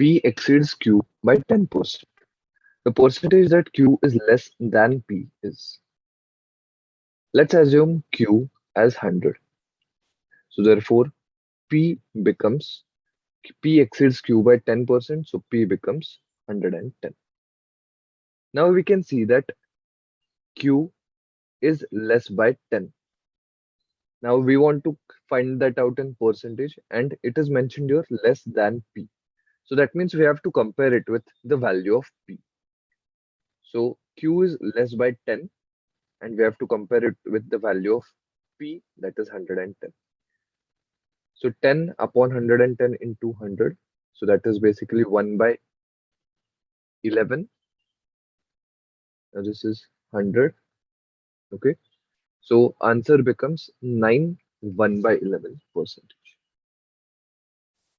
P exceeds Q by 10%. The percentage that Q is less than P is. Let's assume Q as 100. So therefore, P becomes P exceeds Q by 10%, so P becomes 110. Now we can see that Q is less by 10. Now we want to find that out in percentage, and it is mentioned here less than P. So that means we have to compare it with the value of P. So Q is less by 10, and we have to compare it with the value of P, that is 110. So 10 upon 110 into 100. So that is basically 1 by 11. Now this is 100. Okay. So answer becomes 9 1 by 11%.